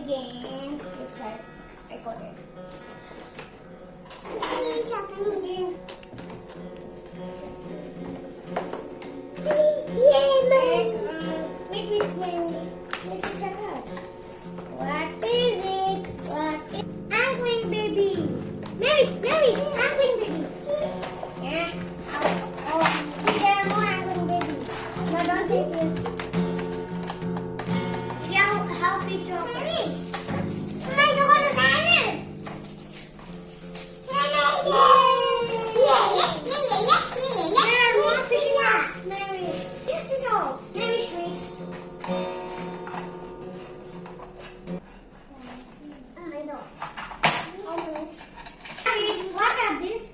again. This side. I got it. It's happening. Wait, check out. What is it? What is angling baby? Mehwish, angling baby. See? Yeah. Oh, see, there are more angling babies. No, don't take it. See how big your baby. Oh my God, the banner. There are more fishes now. Mehwish. Yes, we know. Mehwish, wait. What are these?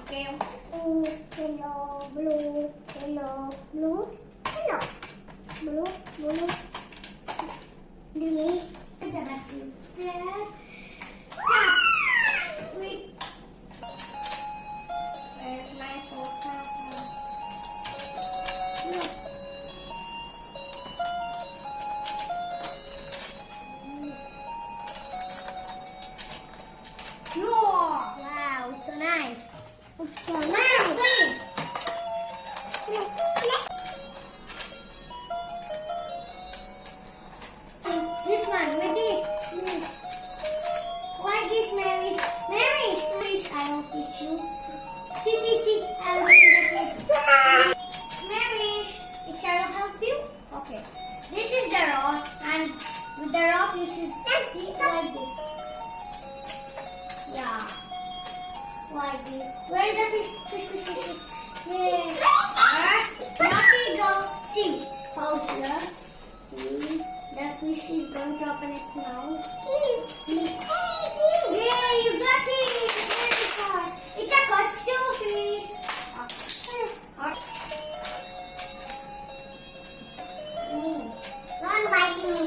Okay. Yellow, blue, yellow, blue, yellow, blue, blue, green. Stop. Wait. Where's my photograph? Look. Wow, it's so nice. It's so nice. This one, with this. Like this, Mehwish. Mehwish, I will teach you. See, I will teach you. Mehwish, which I will help you. Okay. This is the rod, and with the rod you should see like this. Yeah. Like this. Where is the fish? Yeah. Naughty go. See. Hold here. See. The fish is going to open its mouth. See. Yeah, you got it. Very good. It's a costume fish. Don't bite me.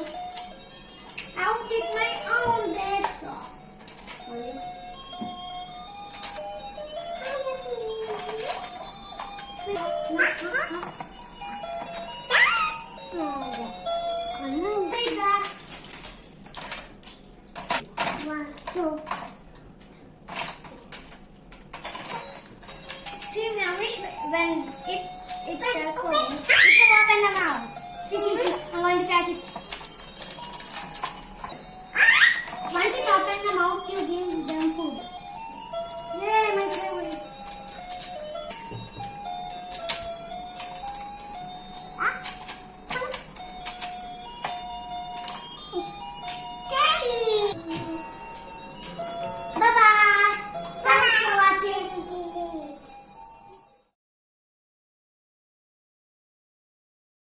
I'll take my own desktop. See, Mehwish, when it's circling, you can open the mouth. See, I'm going to catch it. Once it opens the mouth, you give